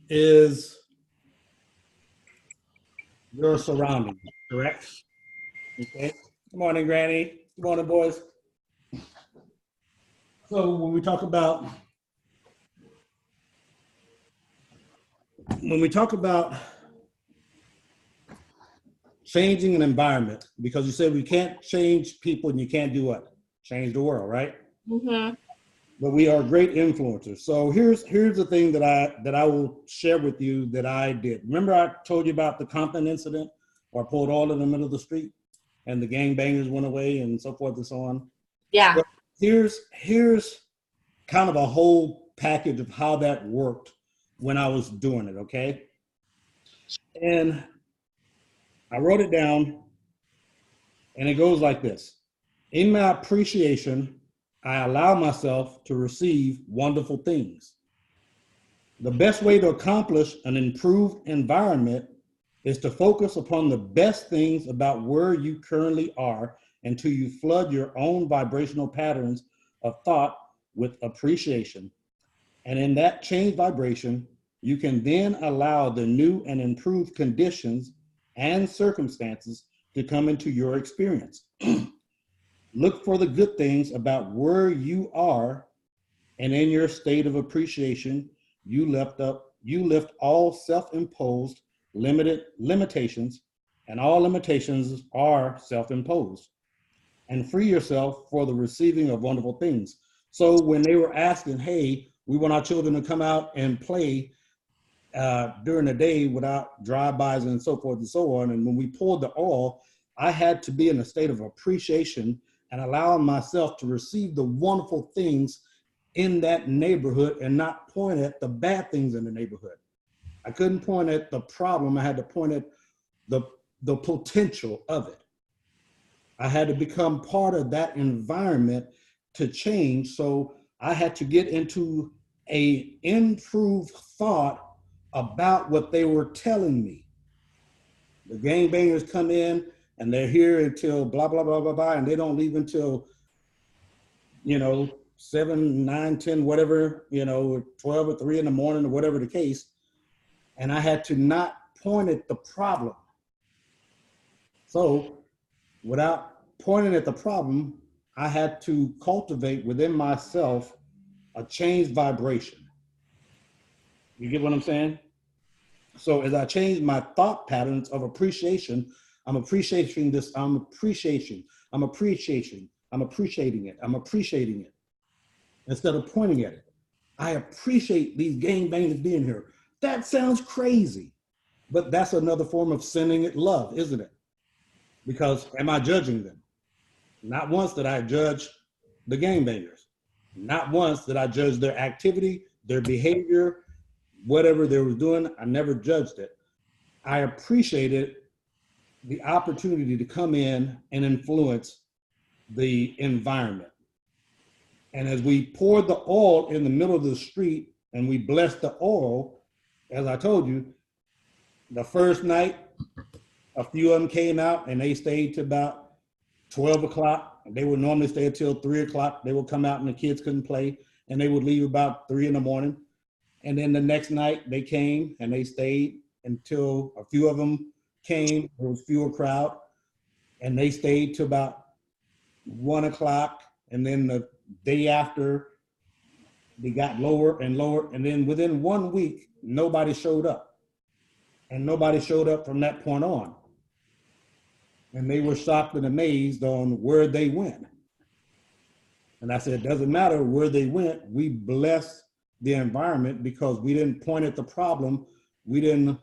is your surroundings, correct? Okay. Good morning, Granny. Good morning, boys. So when we talk about changing an environment, because you said we can't change people and you can't do what? Change the world, right? Mm-hmm. But we are great influencers. So here's the thing that I will share with you that I did. Remember I told you about the Compton incident where I pulled all in the middle of the street and the gangbangers went away and so forth and so on. Yeah. Well, here's kind of a whole package of how that worked when I was doing it, okay? And I wrote it down and it goes like this. In my appreciation, I allow myself to receive wonderful things. The best way to accomplish an improved environment is to focus upon the best things about where you currently are until you flood your own vibrational patterns of thought with appreciation. And in that changed vibration, you can then allow the new and improved conditions and circumstances to come into your experience. Look for the good things about where you are, and in your state of appreciation, you lift all self-imposed limited limitations, and all limitations are self-imposed, and free yourself for the receiving of wonderful things. So when they were asking, hey, we want our children to come out and play during the day without drive-bys and so forth and so on. And when we poured the oil, I had to be in a state of appreciation and allowing myself to receive the wonderful things in that neighborhood and not point at the bad things in the neighborhood. I couldn't point at the problem. I had to point at the, the potential of it. I had to become part of that environment to change. So I had to get into a improved thought about what they were telling me. The gangbangers come in and they're here until blah, blah, blah, blah, blah, and they don't leave until, 7, 9, 10, whatever, 12 or 3 in the morning or whatever the case. And I had to not point at the problem. So without pointing at the problem, I had to cultivate within myself a changed vibration. You get what I'm saying? So as I changed my thought patterns of appreciation, I'm appreciating this, I'm appreciating it instead of pointing at it. I appreciate these gangbangers being here. That sounds crazy, but that's another form of sending it love, isn't it? Because am I judging them? Not once did I judge the gangbangers. Not once did I judge their activity, their behavior, whatever they were doing. I never judged it. I appreciated the opportunity to come in and influence the environment. And as we poured the oil in the middle of the street and we blessed the oil, as I told you, the first night, a few of them came out and they stayed to about 12 o'clock. They would normally stay until 3 o'clock. They would come out and the kids couldn't play, and they would leave about 3 in the morning. And then the next night they came and they stayed until a few of them came. There was fewer crowd, and they stayed to about 1 o'clock. And then the day after, they got lower and lower. And then within 1 week, nobody showed up. And nobody showed up from that point on. And they were shocked and amazed on where they went. And I said, it doesn't matter where they went. We blessed the environment because we didn't point at the problem. We didn't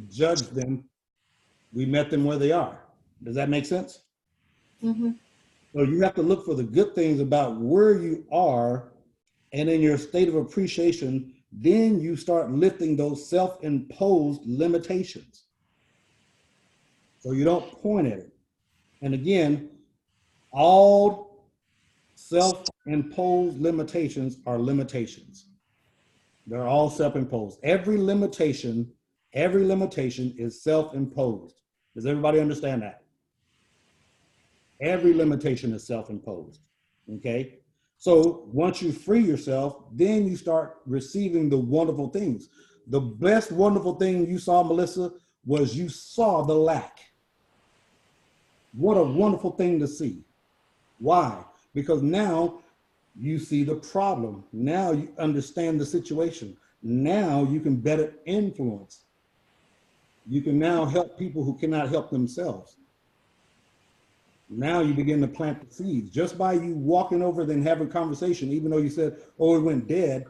judge them. We met them where they are. Does that make sense? Mm-hmm. So you have to look for the good things about where you are, and in your state of appreciation, then you start lifting those self-imposed limitations. So you don't point at it. And again, all self-imposed limitations are limitations. They're all self-imposed. Every limitation is self-imposed. Does everybody understand that? Every limitation is self-imposed, okay? So once you free yourself, then you start receiving the wonderful things. The best wonderful thing you saw, Melissa, was you saw the lack. What a wonderful thing to see. Why? Because now you see the problem. Now you understand the situation. Now you can better influence. You can now help people who cannot help themselves. Now you begin to plant the seeds just by you walking over then having a conversation, even though you said, oh, it went dead,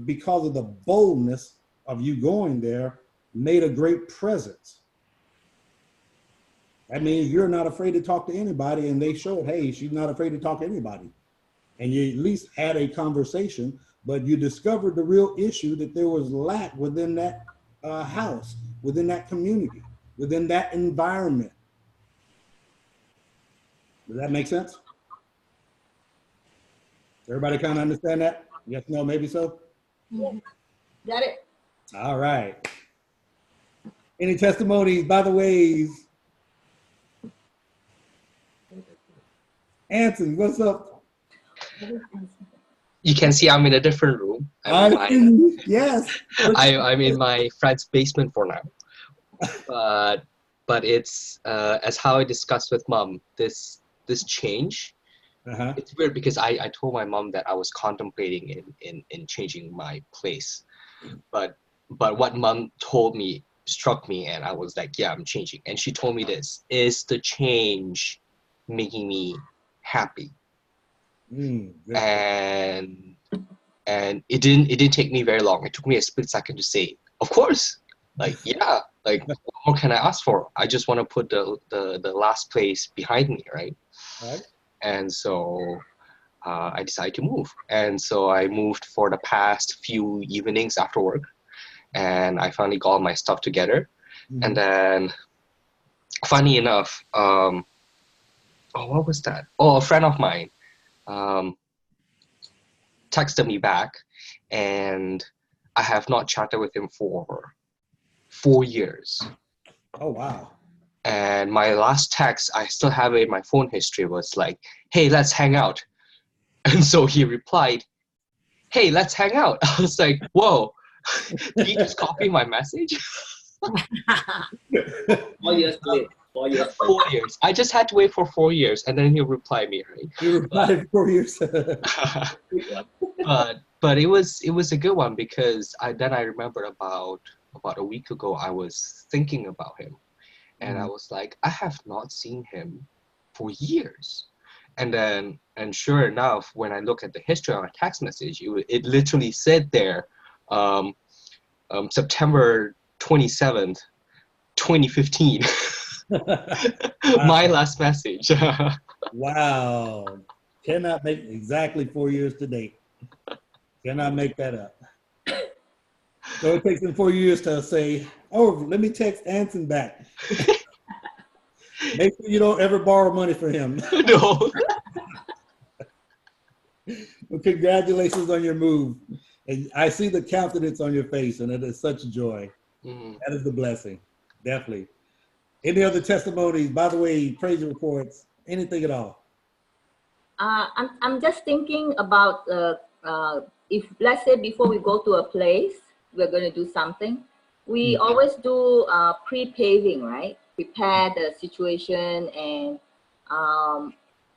because of the boldness of you going there made a great presence. That means you're not afraid to talk to anybody, and they showed, hey, she's not afraid to talk to anybody. And you at least had a conversation, but you discovered the real issue, that there was lack within that house, within that community, within that environment. Does that make sense? Everybody kind of understand that? Yes, no, maybe so? Yeah. Got it. All right. Any testimonies, by the way? Anson, what's up? You can see I'm in a different room. Yes. I'm in my friend's basement for now. But it's as how I discussed with mom, this change. It's weird because I told my mom that I was contemplating in changing my place, but what mom told me struck me, and I was like, yeah, I'm changing. And she told me this: is the change making me happy? And it didn't take me very long. It took me a split second to say, of course, like, yeah, like, what can I ask for? I just want to put the last place behind me, right? And so I decided to move. And so I moved for the past few evenings after work, and I finally got all my stuff together. And then, funny enough, what was that? Oh, a friend of mine texted me back, and I have not chatted with him for 4 years. Oh, wow. And my last text, I still have it in my phone history, was like, hey, let's hang out. And so he replied, hey, let's hang out. I was like, whoa, did he just copy my message? 4 years late. 4 years. 4 years. I just had to wait for 4 years, and then he'll reply me, right? He replied 4 years. but it was a good one, because I remember about a week ago, I was thinking about him, and I was like, I have not seen him for years. And sure enough, when I look at the history of my text message, it literally said there, September 27th, 2015. My last message. Wow. Cannot make exactly 4 years to date. Cannot make that up. So it takes him 4 years to say, oh, let me text Anson back. Make sure you don't ever borrow money for him. No. Well, congratulations on your move. And I see the confidence on your face, and it is such joy. That is the blessing, definitely. Any other testimonies? By the way, praise reports, anything at all? I'm just thinking about if, let's say, before we go to a place, we're going to do something. We always do pre-paving, right? Prepare the situation, and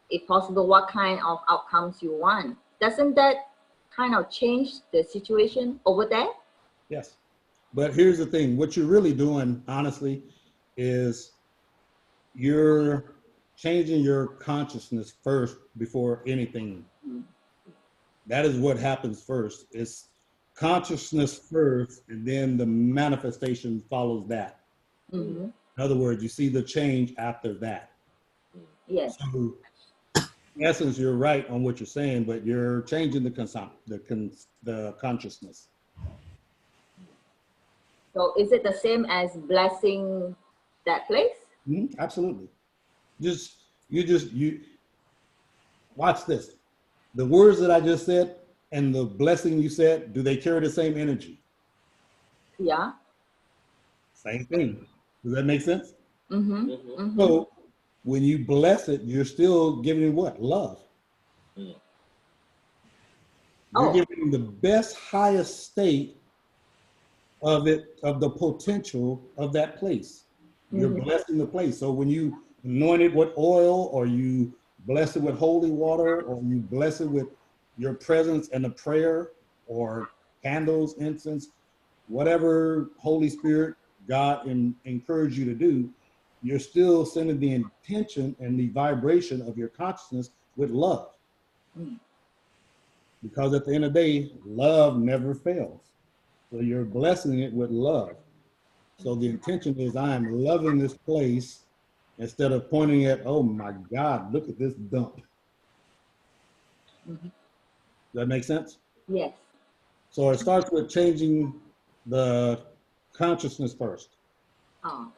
if possible, what kind of outcomes you want. Doesn't that kind of change the situation over there? Yes. But here's the thing. What you're really doing, honestly, is you're changing your consciousness first before anything. That is what happens first. It's consciousness first, and then the manifestation follows that. In other words, you see the change after that. Yes. So, in essence, you're right on what you're saying, but you're changing the consciousness. So is it the same as blessing that place? Absolutely. You watch this. The words that I just said and the blessing you said, do they carry the same energy? Yeah. Same thing. Does that make sense? So when you bless it, you're still giving it what? Love. You're Oh. giving the best, highest state of it, of the potential of that place. You're blessing the place. So when you anoint it with oil, or you bless it with holy water, or you bless it with your presence and a prayer, or candles, incense, whatever Holy Spirit, God encourage you to do, you're still sending the intention and the vibration of your consciousness with love. Because at the end of the day, love never fails. So you're blessing it with love. So the intention is, I am loving this place instead of pointing at, oh my God, look at this dump. Does that make sense? Yes. So it starts with changing the consciousness first. Oh,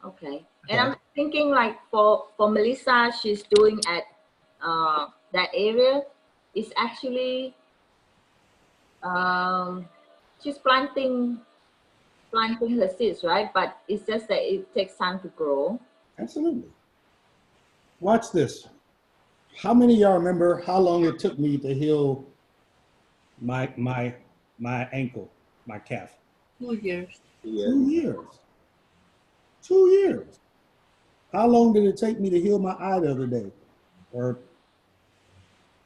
okay. And I'm thinking, like, for Melissa, she's doing at that area is actually she's planting her seeds, right? But it's just that it takes time to grow. Absolutely. Watch this. How many of y'all remember how long it took me to heal my ankle, my calf? 2 years. 2 years. 2 years. How long did it take me to heal my eye the other day? Or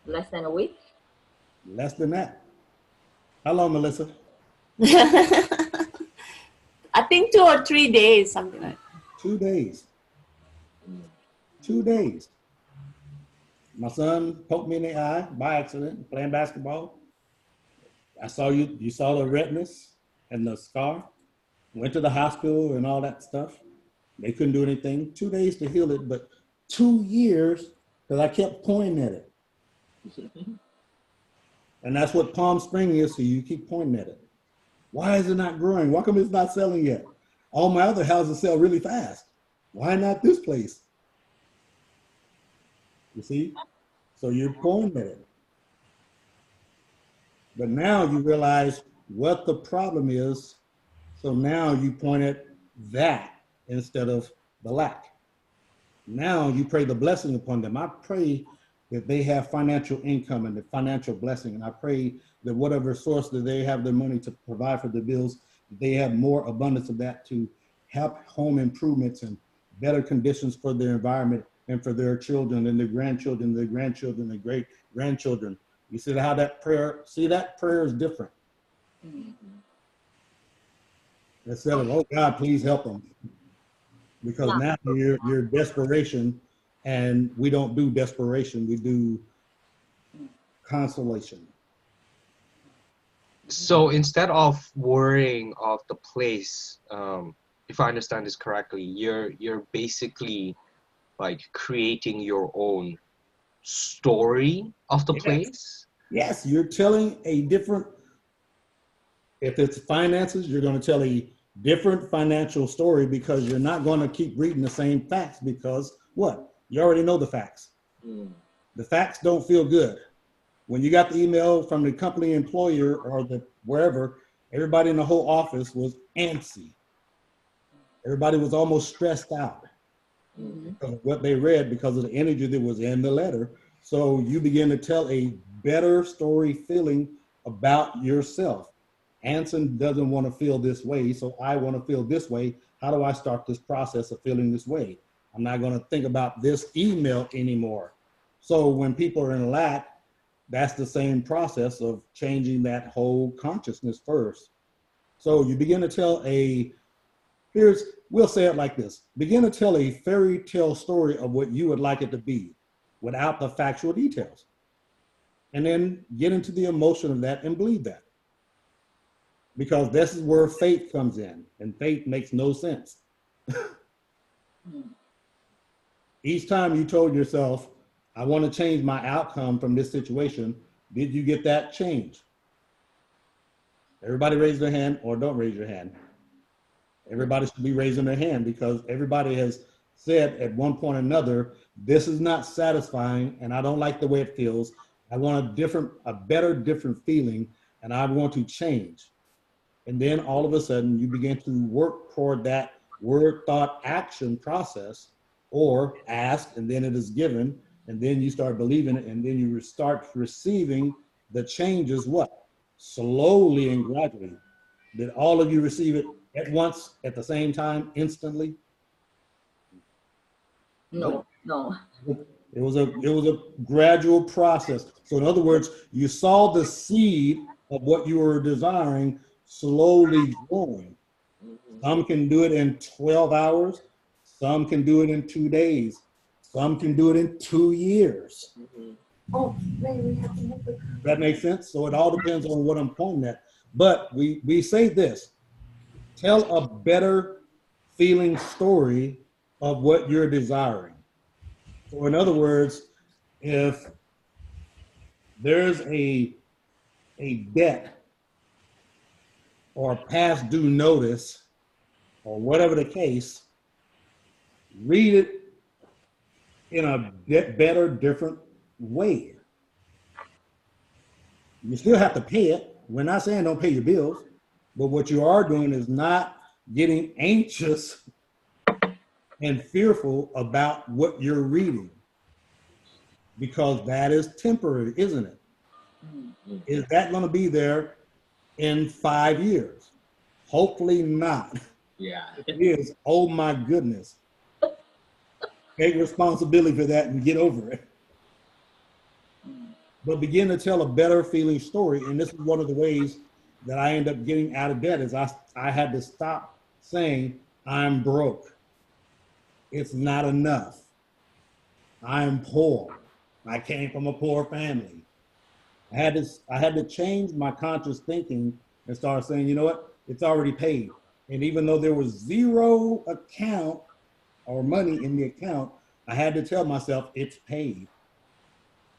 Less than a week. less than that. How long, Melissa? I think 2 or 3 days, something like that. 2 days. 2 days. My son poked me in the eye by accident playing basketball. I saw you saw the redness and the scar. Went to the hospital and all that stuff. They couldn't do anything. 2 days to heal it, but 2 years because I kept pointing at it. And that's what Palm Spring is, so you keep pointing at it. Why is it not growing? Why come it's not selling yet? All my other houses sell really fast. Why not this place? You see? So you're pointing at it. But now you realize what the problem is. So now you point at that instead of the lack. Now you pray the blessing upon them. I pray that they have financial income and the financial blessing. And I pray that whatever source that they have their money to provide for the bills, they have more abundance of that to help home improvements and better conditions for their environment and for their children and their grandchildren, their great grandchildren. You see how that prayer is different. Instead of, oh God, please help them. Because now you're desperation, and we don't do desperation, we do consolation. So instead of worrying of the place, if I understand this correctly, you're basically like creating your own story of the place. Yes, you're telling a different. If it's finances, you're going to tell a different financial story because you're not going to keep reading the same facts because what? You already know the facts. The facts don't feel good. When you got the email from the company employer or the wherever, everybody in the whole office was antsy. Everybody was almost stressed out because of what they read because of the energy that was in the letter. So you begin to tell a better story feeling about yourself. Anson doesn't want to feel this way, so I want to feel this way. How do I start this process of feeling this way? I'm not going to think about this email anymore. So when people are in lack, that's the same process of changing that whole consciousness first. So you begin to tell we'll say it like this. Begin to tell a fairy tale story of what you would like it to be without the factual details. And then get into the emotion of that and believe that. Because this is where faith comes in, and faith makes no sense. Each time you told yourself, I want to change my outcome from this situation, did you get that change? Everybody raise their hand, or don't raise your hand. Everybody should be raising their hand because everybody has said at one point or another, this is not satisfying and I don't like the way it feels. I want a better, different feeling, and I want to change. And then all of a sudden you begin to work toward that word, thought, action process, or ask, and then it is given, and then you start believing it, and then you start receiving the change is what? Slowly and gradually. Did all of you receive it at once, at the same time, instantly? No, no. It was a gradual process. So in other words, you saw the seed of what you were desiring slowly growing. Some can do it in 12 hours. Some can do it in 2 days. Some can do it in 2 years. Oh, wait, we have to move the. That makes sense? So it all depends on what I'm pointing at. But we say this, tell a better feeling story of what you're desiring. So in other words, if there's a debt or past due notice or whatever the case, read it in a better, different way. You still have to pay it. We're not saying don't pay your bills, but what you are doing is not getting anxious and fearful about what you're reading, because that is temporary, isn't it? Is that going to be there in 5 years? Hopefully not. Yeah. If it is, oh my goodness. Take responsibility for that and get over it. But begin to tell a better feeling story. And this is one of the ways that I end up getting out of debt is I had to stop saying, I'm broke. It's not enough. I'm poor. I came from a poor family. I had to change my conscious thinking and start saying, you know what? It's already paid. And even though there was zero account or money in the account, I had to tell myself it's paid.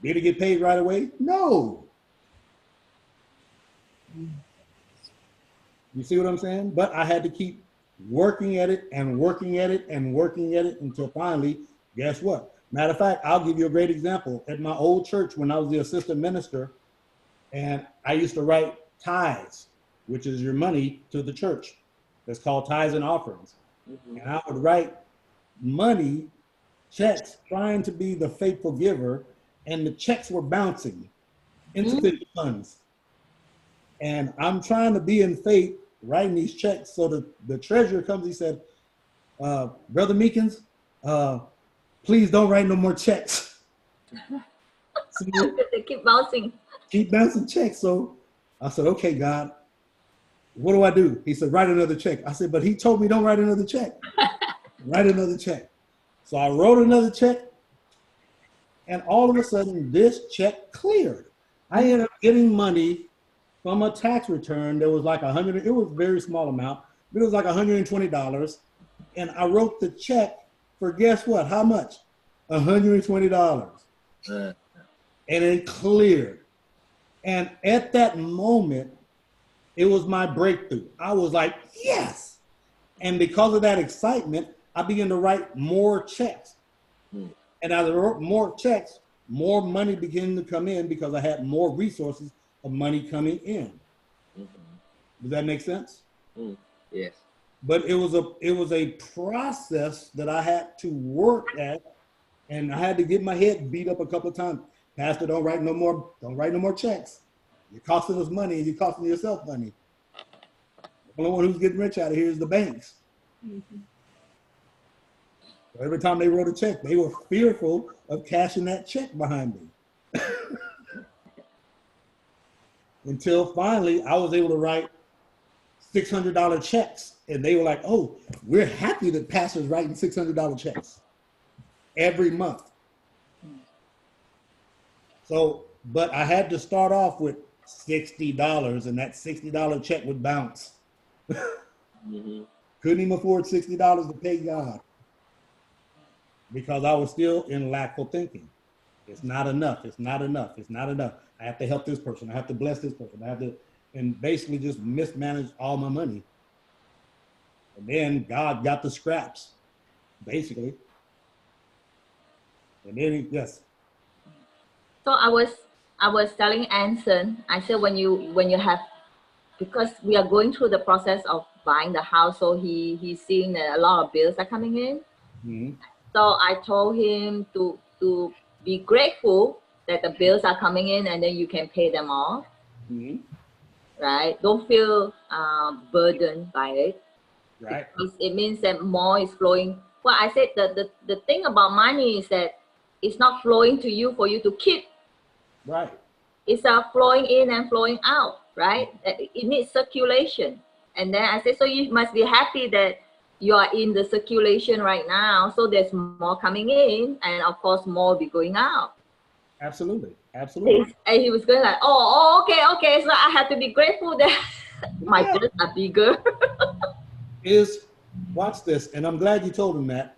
Did it get paid right away? No. You see what I'm saying? But I had to keep working at it and working at it and working at it until finally, guess what? Matter of fact, I'll give you a great example. At my old church, when I was the assistant minister, and I used to write tithes, which is your money to the church. That's called tithes and offerings. And I would write money, checks, trying to be the faithful giver, and the checks were bouncing into the funds. And I'm trying to be in faith, writing these checks. So the treasurer comes, he said, Brother Meekins, please don't write no more checks. So, They keep bouncing. keep bouncing checks. So I said, okay, God, what do? He said, write another check. I said, but he told me don't write another check. Write another check. So I wrote another check, and all of a sudden this check cleared. I ended up getting money from a tax return that was like it was a very small amount, but it was like $120. And I wrote the check for guess what? How much? $120. And it cleared. And at that moment, it was my breakthrough. I was like, yes. And because of that excitement, I began to write more checks. And as I wrote more checks, more money began to come in because I had more resources of money coming in. Does that make sense? Yes. But it was a process that I had to work at, and I had to get my head beat up a couple of times. Pastor, don't write no more checks. You're costing us money and you're costing yourself money. The only one who's getting rich out of here is the banks. So every time they wrote a check, they were fearful of cashing that check behind me. Until finally I was able to write $600 checks. And they were like, oh, we're happy that pastor's writing $600 checks every month. So, but I had to start off with $60, and that $60 check would bounce. Couldn't even afford $60 to pay God because I was still in lackful thinking. It's not enough. It's not enough. It's not enough. I have to help this person. I have to bless this person. I have to, and basically just mismanage all my money. And then God got the scraps, basically. And then yes. So I was telling Anson, I said when you have, because we are going through the process of buying the house, so he's seeing that a lot of bills are coming in. So I told him to be grateful that the bills are coming in and then you can pay them off, Mhm. right? Don't feel burdened by it. Right. Because it means that more is flowing. Well, I said the thing about money is that it's not flowing to you for you to keep. Right. It's flowing in and flowing out, right? It needs circulation. And then I said, so you must be happy that you are in the circulation right now. So there's more coming in, and of course, more will be going out. Absolutely. Absolutely. And he was going like, okay. So I have to be grateful that my Yeah. bills are bigger. Watch this, and I'm glad you told him that.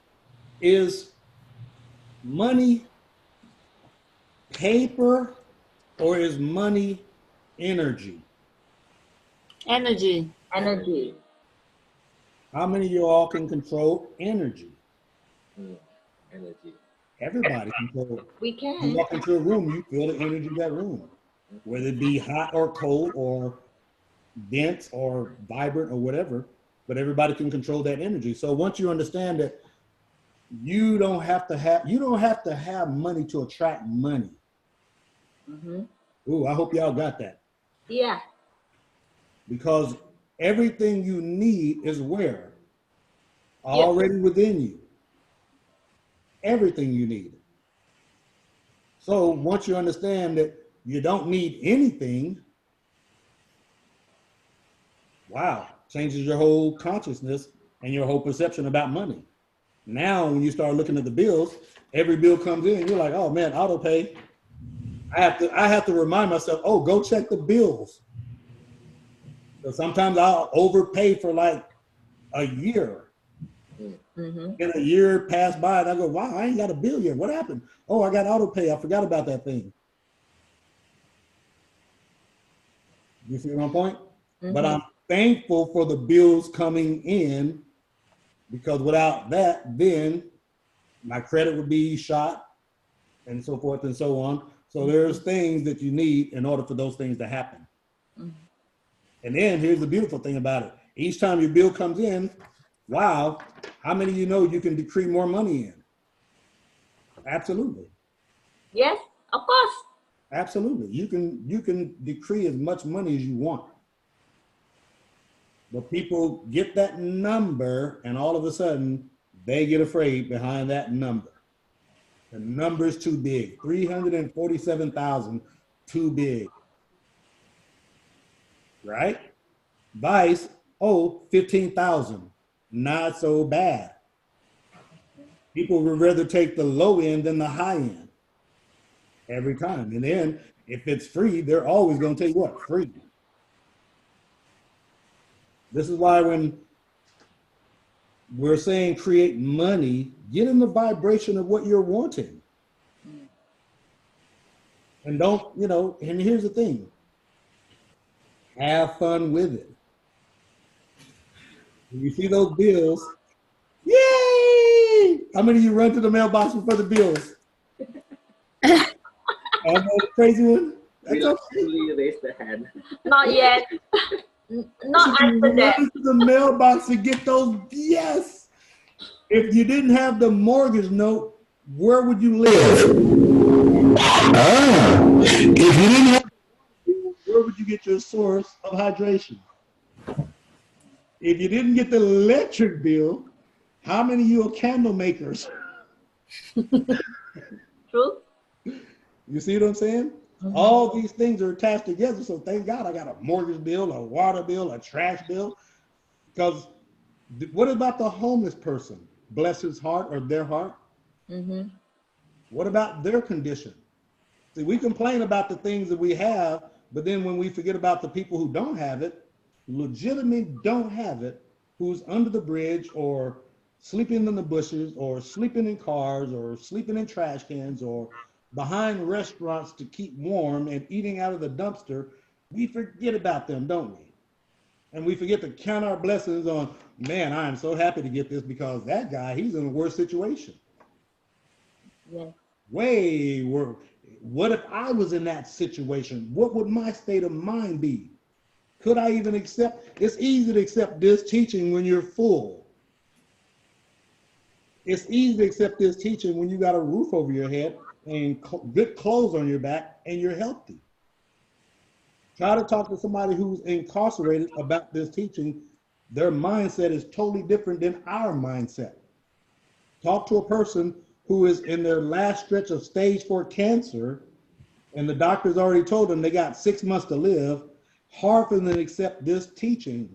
Is money paper or is money energy? Energy. Energy. How many of you all can control energy? Energy. Everybody controls. We You can. walk into a room, you feel the energy of that room, whether it be hot or cold or dense or vibrant or whatever, but everybody can control that energy. So once you understand that you don't have to have money to attract money. Mm-hmm. Ooh, I hope y'all got that. Yeah. Because everything you need is where? Yep. Already within you. Everything you need. So once you understand that you don't need anything, wow, changes your whole consciousness and your whole perception about money. Now, when you start looking at the bills, every bill comes in, you're like, oh man, auto pay. I have to remind myself, oh, go check the bills. So sometimes I'll overpay for like a year. Mm-hmm. And a year passed by and I go, wow, I ain't got a bill yet. What happened? Oh, I got auto pay. I forgot about that thing. You see my point? Mm-hmm. But I'm thankful for the bills coming in, because without that, then my credit would be shot and so forth and so on. So there's things that you need in order for those things to happen. Mm-hmm. And then here's the beautiful thing about it. Each time your bill comes in, wow, how many of you know you can decree more money in? Absolutely. Yes, of course. Absolutely. You can decree as much money as you want. But people get that number and all of a sudden they get afraid behind that number. The number is too big. 347,000, too big. Right? Vice, 15,000, not so bad. People would rather take the low end than the high end every time. And then if it's free, they're always going to tell you what? Free. This is why when we're saying create money, get in the vibration of what you're wanting. And don't, and here's the thing. Have fun with it. When you see those bills, yay! How many of you run to the mailbox for the bills? I'm the crazy one. That's okay. Raise the hand. Not yet. Not after that. Run to the mailbox to get those. Yes. If you didn't have the mortgage note, where would you live? If you didn't have, where would you get your source of hydration? If you didn't get the electric bill, how many of you are candle makers? True. You see what I'm saying? Mm-hmm. All these things are attached together. So thank God I got a mortgage bill, a water bill, a trash bill. Because what about the homeless person? Bless his heart or their heart. Mm-hmm. What about their condition? See, we complain about the things that we have, but then when we forget about the people who don't have it, legitimately don't have it, who's under the bridge or sleeping in the bushes or sleeping in cars or sleeping in trash cans or behind restaurants to keep warm and eating out of the dumpster, we forget about them, don't we? And we forget to count our blessings on, man, I am so happy to get this because that guy, he's in a worse situation. Yeah. Way worse. What if I was in that situation? What would my state of mind be? Could I even accept? It's easy to accept this teaching when you're full. It's easy to accept this teaching when you got a roof over your head. and good clothes on your back, and you're healthy. Try to talk to somebody who's incarcerated about this teaching. Their mindset is totally different than our mindset. Talk to a person who is in their last stretch of stage 4 cancer, and the doctor's already told them they got 6 months to live. Hard for them to accept this teaching.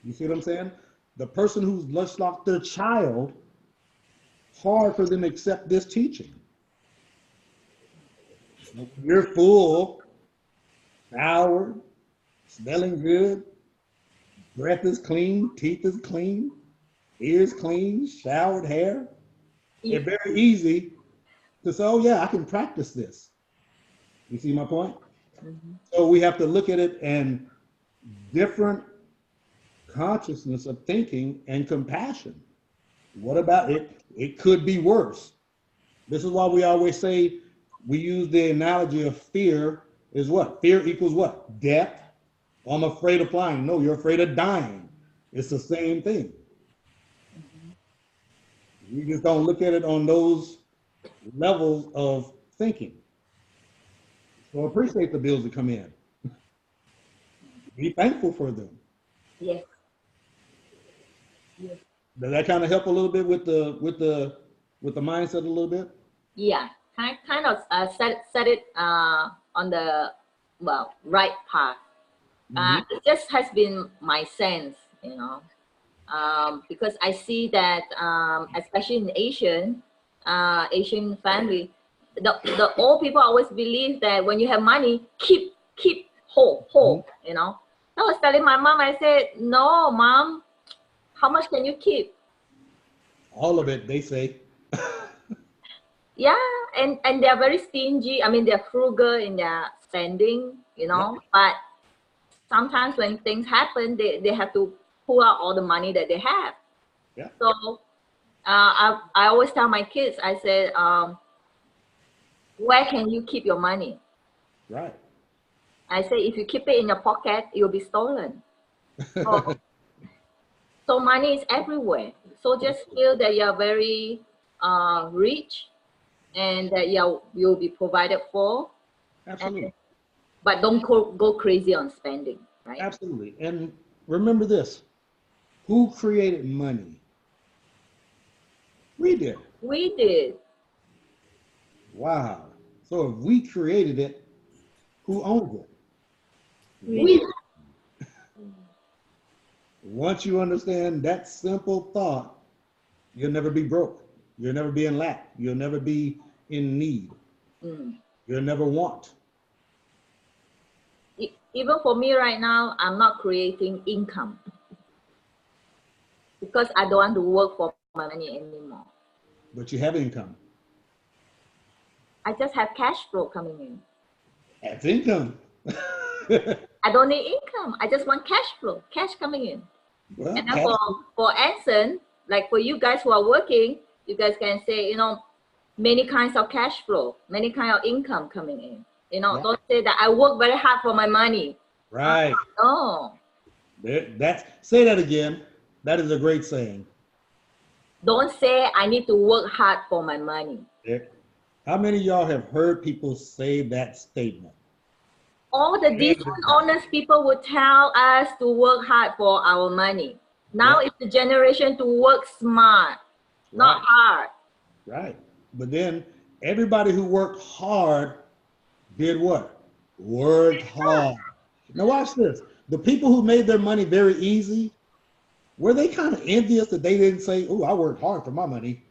You see what I'm saying? The person who's just lost their child, hard for them to accept this teaching. You're full, showered, smelling good, breath is clean, teeth is clean, ears clean, showered hair. It's very easy to say, oh yeah, I can practice this. You see my point? Mhm. So we have to look at it and different consciousness of thinking and compassion. What about it? It could be worse. This is why we always say, we use the analogy of fear is what? Fear equals what? Death. Oh, I'm afraid of flying. No, you're afraid of dying. It's the same thing. You just don't look at it on those levels of thinking. So appreciate the bills that come in. Be thankful for them. Yes. Yes. Does that kind of help a little bit with the mindset a little bit? Yeah, kind of set it on the right path. It just has been my sense, you know, because I see that especially in Asian family, the old people always believe that when you have money, keep hold, you know. I was telling my mom, I said, no, mom, how much can you keep? All of it, they say. Yeah, and they're very stingy. I mean, they're frugal in their spending, you know, but sometimes when things happen, they have to pull out all the money that they have. Yeah. So I always tell my kids, I said, where can you keep your money? Right. I say, if you keep it in your pocket, it will be stolen. So money is everywhere. So just feel that you're very rich and that you'll be provided for. Absolutely. But don't go crazy on spending, right? Absolutely. And remember this, who created money? We did. We did. Wow. So if we created it, who owns it? We. Once you understand that simple thought, you'll never be broke. You'll never be in lack. You'll never be in need. You'll never want. Even for me right now, I'm not creating income because I don't want to work for my money anymore. But you have income. I just have cash flow coming in. That's income. I don't need income. I just want cash flow, cash coming in. Well, And then for Anson, like for you guys who are working, you guys can say, you know, many kinds of cash flow, many kind of income coming in. You know, don't say that I work very hard for my money. Right. No. Say that again. That is a great saying. Don't say I need to work hard for my money. How many of y'all have heard people say that statement? All the decent, honest people would tell us to work hard for our money. Now it's the generation to work smart, not hard. Right. But then everybody who worked hard did what? Worked hard. Now watch this. The people who made their money very easy, were they kind of envious that they didn't say, oh, I worked hard for my money?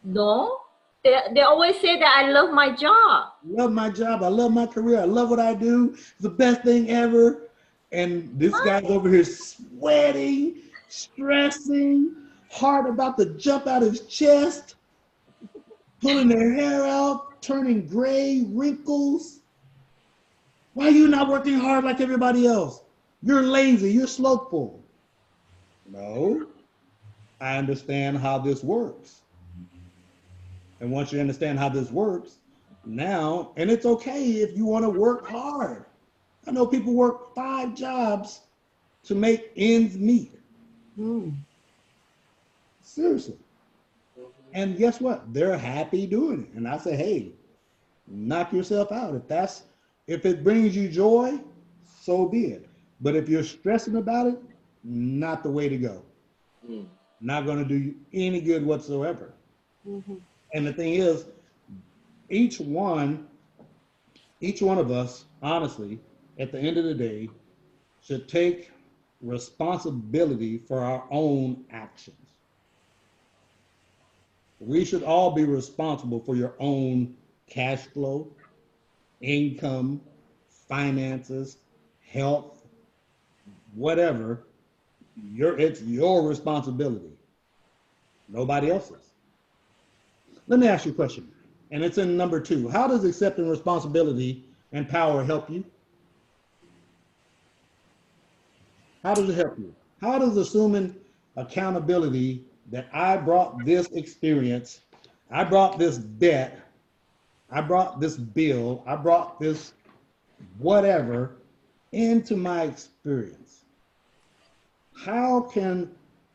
No. They always say that I love my job. Love my job. I love my career. I love what I do. It's the best thing ever. And this guy's over here sweating, stressing, heart about to jump out his chest, pulling their hair out, turning gray, wrinkles. Why are you not working hard like everybody else? You're lazy. You're slowful. No, I understand how this works. And once you understand how this works, now, and it's okay if you want to work hard. I know people work 5 jobs to make ends meet. Seriously. And guess what? They're happy doing it. And I say, hey, knock yourself out. If it brings you joy, so be it. But if you're stressing about it, not the way to go. Not going to do you any good whatsoever. And the thing is, each one of us, honestly, at the end of the day, should take responsibility for our own actions. We should all be responsible for your own cash flow, income, finances, health, whatever. It's your responsibility, nobody else's. Let me ask you a question, and it's in number 2. How does accepting responsibility and power help you? How does it help you? How does assuming accountability that I brought this experience, I brought this debt, I brought this bill, I brought this whatever into my experience? How can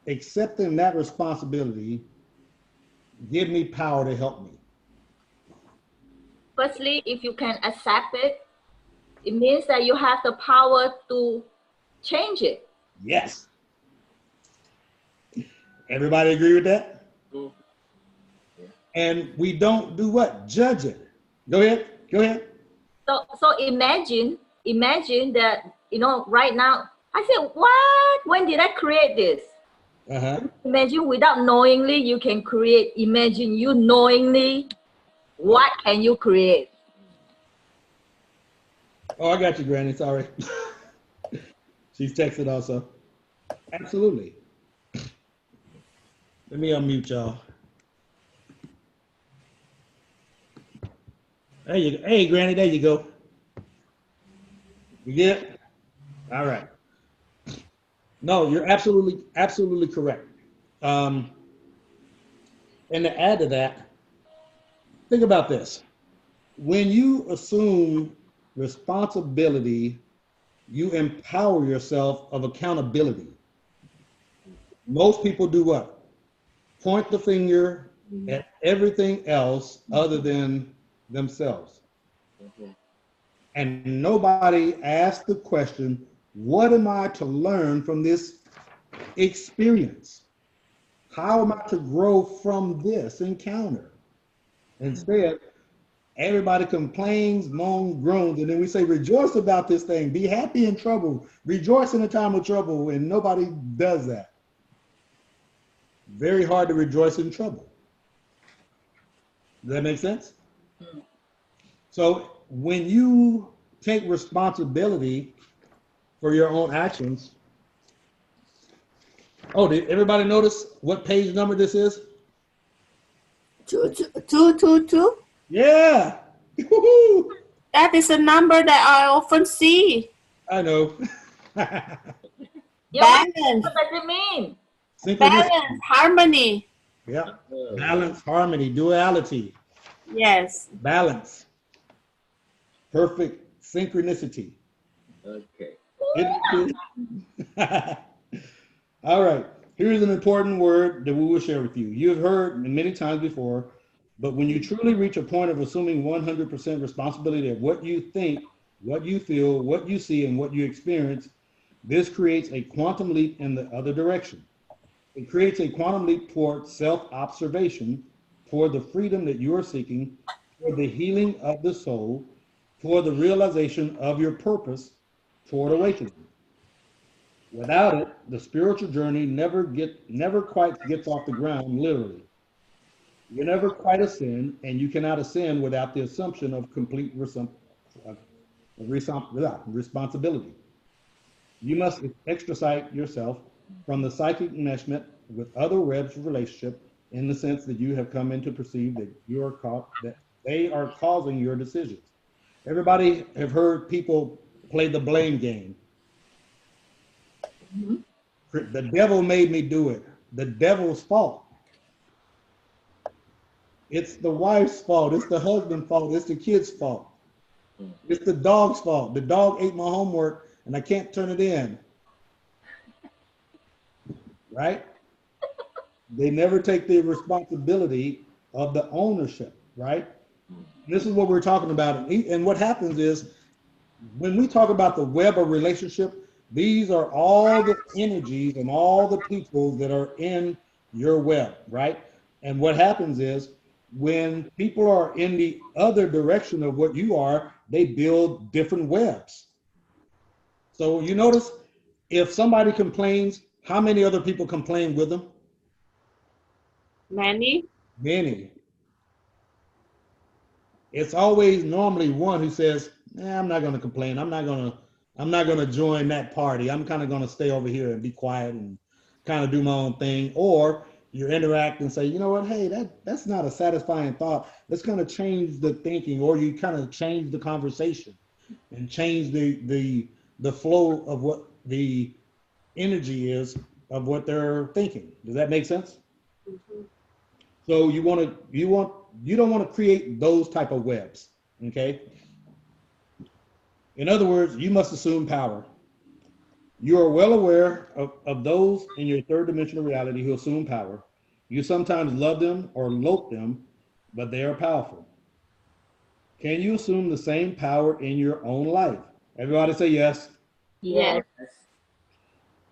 accepting that responsibility give me power to help me? Firstly, if you can accept it, it means that you have the power to change it. Yes. Everybody agree with that? And we don't do what? Judge it. Go ahead. So imagine that, right now, I said, what? When did I create this? Imagine without knowingly, you can create. Imagine you knowingly, what can you create? Oh, I got you, Granny. Sorry. She's texted also. Absolutely. Let me unmute y'all. Hey, Granny, there you go. You get it? All right. No, you're absolutely correct. And to add to that, think about this. When you assume responsibility, you empower yourself of accountability. Most people do what? Point the finger at everything else other than themselves. And nobody asks the question, what am I to learn from this experience? How am I to grow from this encounter? Instead, everybody complains, moans, groans, and then we say, rejoice about this thing. Be happy in trouble. Rejoice in a time of trouble, and nobody does that. Very hard to rejoice in trouble. Does that make sense? So when you take responsibility for your own actions, did everybody notice what page number this is? 222. Yeah. That is a number that I often see. I know. Balance. What does it mean? Balance, harmony. Yeah. Balance, harmony, duality. Yes. Balance. Perfect synchronicity. Okay. All right. Here's an important word that we will share with you. You've heard many times before, but when you truly reach a point of assuming 100% responsibility of what you think, what you feel, what you see, and what you experience, this creates a quantum leap in the other direction. It creates a quantum leap toward self-observation, toward the freedom that you are seeking, toward the healing of the soul, toward the realization of your purpose, toward awakening. Without it, the spiritual journey never quite gets off the ground, literally. You never quite ascend, and you cannot ascend without the assumption of complete responsibility. You must extricate yourself from the psychic enmeshment with other webs of relationship, in the sense that you have come in to perceive that that they are causing your decisions. Everybody have heard people play the blame game. The devil made me do it. The devil's fault. It's the wife's fault. It's the husband's fault. It's the kid's fault. It's the dog's fault. The dog ate my homework and I can't turn it in. Right? they never take the responsibility of the ownership, right? This is what we're talking about. And what happens is when we talk about the web of relationship, these are all the energies and all the people that are in your web, right? And what happens is when people are in the other direction of what you are, they build different webs. So you notice if somebody complains, how many other people complain with them? Many. Many. It's always normally one who says, I'm not going to complain. I'm not going to join that party. I'm kind of going to stay over here and be quiet and kind of do my own thing. Or you interact and say, you know what, hey, that's not a satisfying thought. Let's kind of change the thinking, or you kind of change the conversation and change the flow of what the energy is of what they're thinking. Does that make sense? So you don't want to create those type of webs, okay? In other words, you must assume power. You are well aware of those in your third dimensional reality who assume power. You sometimes love them or loathe them, but they are powerful. Can you assume the same power in your own life? Everybody say yes. Yes.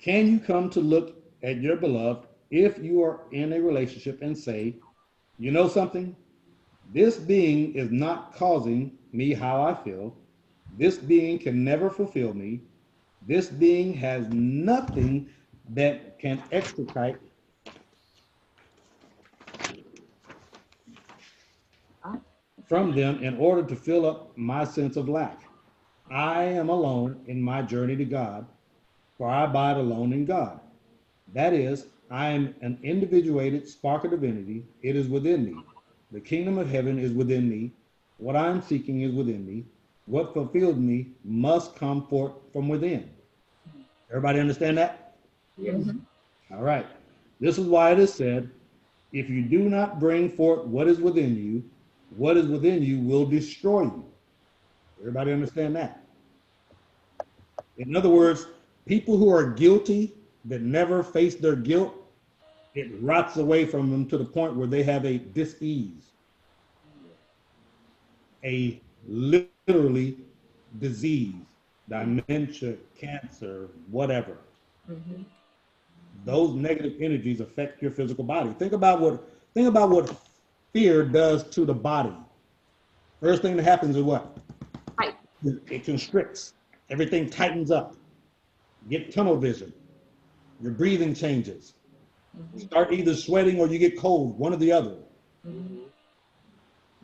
Can you come to look at your beloved if you are in a relationship and say, you know something? This being is not causing me how I feel. This being can never fulfill me. This being has nothing that can extricate from them in order to fill up my sense of lack. I am alone in my journey to God, for I abide alone in God. That is, I am an individuated spark of divinity. It is within me. The kingdom of heaven is within me. What I am seeking is within me. What fulfills me must come forth from within. Everybody understand that? Yes. All right. This is why it is said, if you do not bring forth what is within you, what is within you will destroy you. Everybody understand that? In other words, people who are guilty that never face their guilt, it rots away from them to the point where they have a dis-ease, a literally disease, dementia, cancer, whatever. Mhm. Those negative energies affect your physical body. Think about what fear does to the body. First thing that happens is what? Right. It constricts. Everything tightens up. You get tunnel vision. Your breathing changes. You start either sweating or you get cold, one or the other.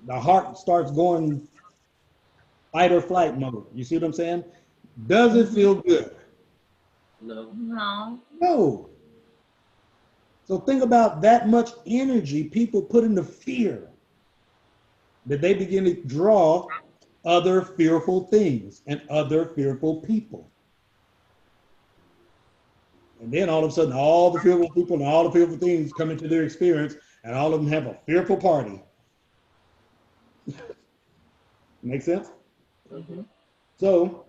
The heart starts going fight or flight mode. You see what I'm saying? Does it feel good? No. No. So think about that much energy people put into fear that they begin to draw other fearful things and other fearful people. And then all of a sudden, all the fearful people and all the fearful things come into their experience, and all of them have a fearful party. Make sense? So,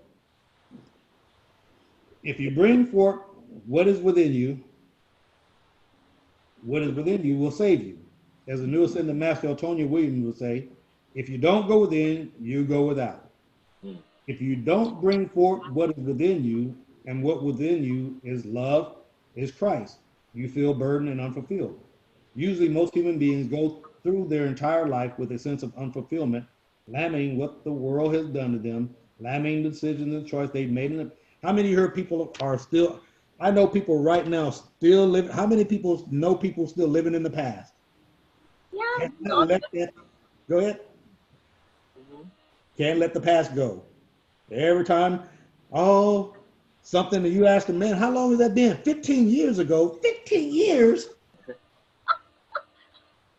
if you bring forth what is within you will save you. As the new ascended master Antonio Williams would say, if you don't go within, you go without. If you don't bring forth what is within you, and what within you is love, is Christ, you feel burdened and unfulfilled. Usually most human beings go through their entire life with a sense of unfulfillment, lamenting what the world has done to them, lamenting the decisions and choice they've made. How many of you heard people are still, I know people right now still living, how many people know people still living in the past? Yeah. Can't let that, go ahead. Can't let the past go. Every time, oh, something that you ask them, man, how long has that been? 15 years ago. 15 years?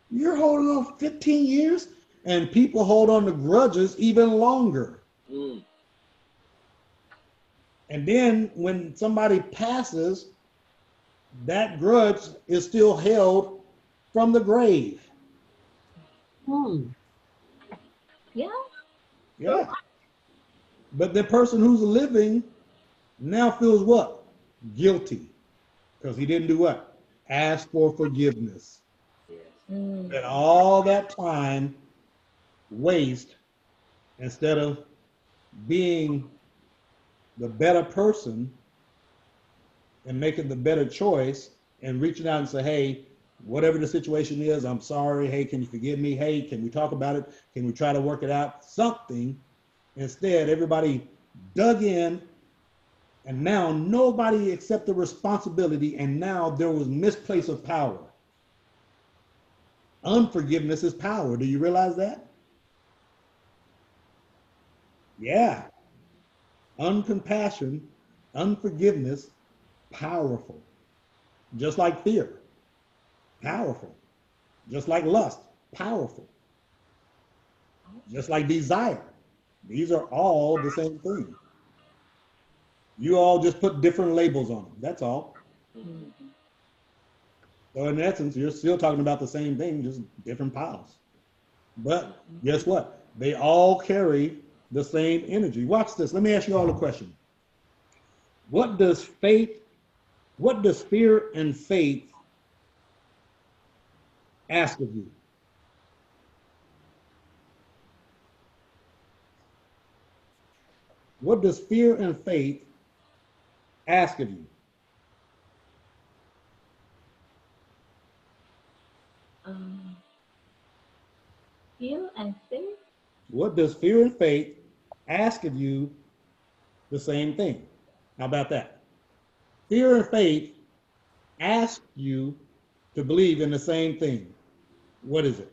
You're holding on 15 years? And people hold on to grudges even longer. And then when somebody passes, that grudge is still held from the grave. Yeah. Yeah. But the person who's living now feels what? Guilty. Because he didn't do what? ask for forgiveness. Yes. And all that time waste instead of being the better person and making the better choice and reaching out and say, hey, whatever the situation is, I'm sorry. Hey, can you forgive me? Hey, can we talk about it? Can we try to work it out? Something. Instead, everybody dug in, and now nobody accepted responsibility, and now there was misplace of power. Unforgiveness is power. Do you realize that? Yeah. Uncompassion, unforgiveness, powerful. Just like fear, powerful. Just like lust, powerful. Just like desire. These are all the same thing. You all just put different labels on them. That's all. So in essence, you're still talking about the same thing, just different piles. But guess what? They all carry the same energy. Watch this. Let me ask you all a question. What does fear and faith ask of you? What does fear and faith ask of you? Fear and faith? What does fear and faith ask of you? The same thing. How about that? Fear and faith ask you to believe in the same thing. What is it?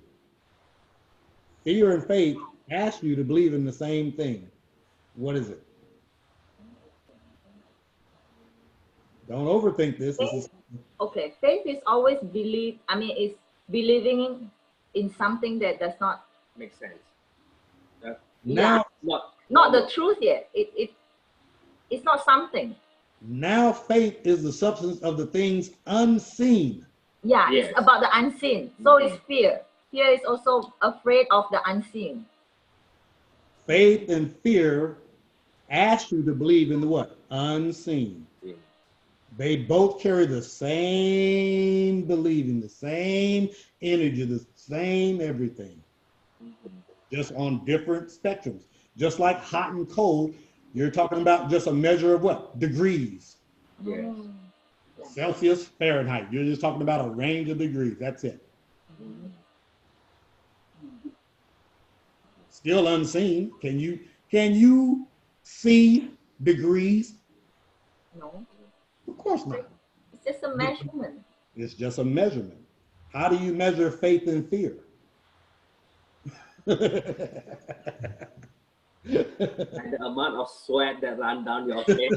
Fear and faith ask you to believe in the same thing. What is it? Don't overthink this. This is Okay, faith is always is believing in something that does not, Makes sense. now. not the truth yet. It's not something. Now faith is the substance of the things unseen. Yeah, Yes. it's about the unseen. So is fear. Fear is also afraid of the unseen. Faith and fear ask you to believe in the what? Unseen. Yeah. They both carry the same believing, the same energy, the same everything, just on different spectrums. Just like hot and cold, you're talking about just a measure of what? Degrees. Yes. Celsius, Fahrenheit. You're just talking about a range of degrees. That's it. Still unseen. Can you see degrees? No, Of course not. it's just a measurement. It's just a measurement. How do you measure faith and fear? And the amount of sweat that ran down your face.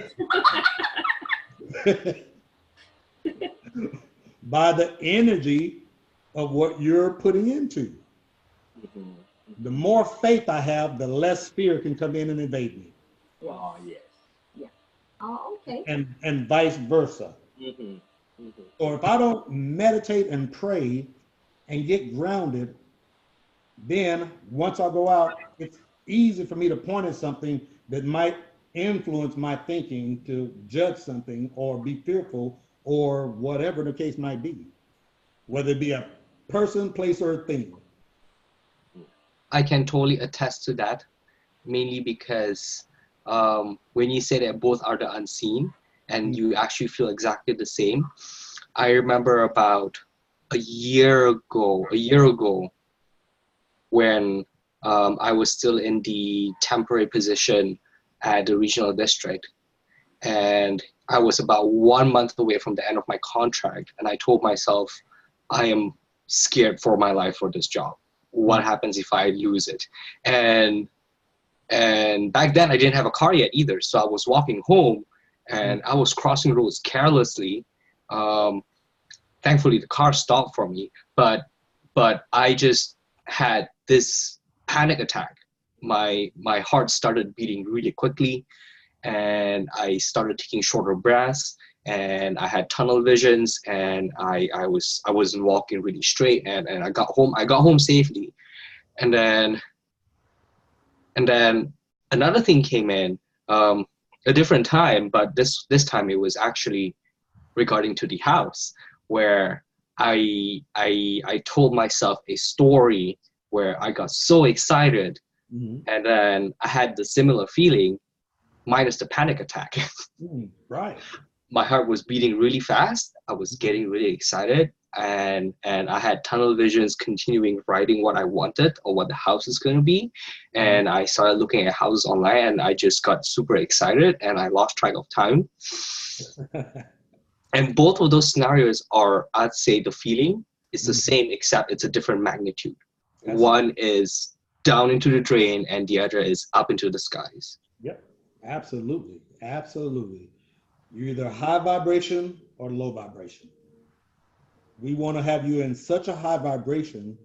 By the energy of what you're putting into. The more faith I have, the less fear can come in and invade me. Oh, yes. Oh, okay. And vice versa. Or if I don't meditate and pray and get grounded, then once I go out, it's easy for me to point at something that might influence my thinking to judge something or be fearful or whatever the case might be, whether it be a person, place, or a thing. I can totally attest to that, mainly because when you say that both are the unseen and you actually feel exactly the same, I remember about a year ago when I was still in the temporary position at the regional district, and I was about 1 month away from the end of my contract, and I told myself, I am scared for my life for this job. What happens if I lose it? And back then I didn't have a car yet either, so I was walking home and I was crossing roads carelessly. Thankfully the car stopped for me, but I just had this panic attack. My heart started beating really quickly, and I started taking shorter breaths, and I had tunnel visions, and I wasn't walking really straight, and I got home safely. And then another thing came in, a different time, but this time it was actually regarding to the house, where I told myself a story where I got so excited, and then I had the similar feeling, minus the panic attack. Right. My heart was beating really fast. I was getting really excited, and I had tunnel visions, continuing writing what I wanted or what the house is going to be. And I started looking at houses online, and I just got super excited, and I lost track of time. And both of those scenarios are, I'd say, the feeling is the same, except it's a different magnitude. One is down into the drain, and the other is up into the skies. Yep, absolutely, absolutely. You're either high vibration or low vibration. We want to have you in such a high vibration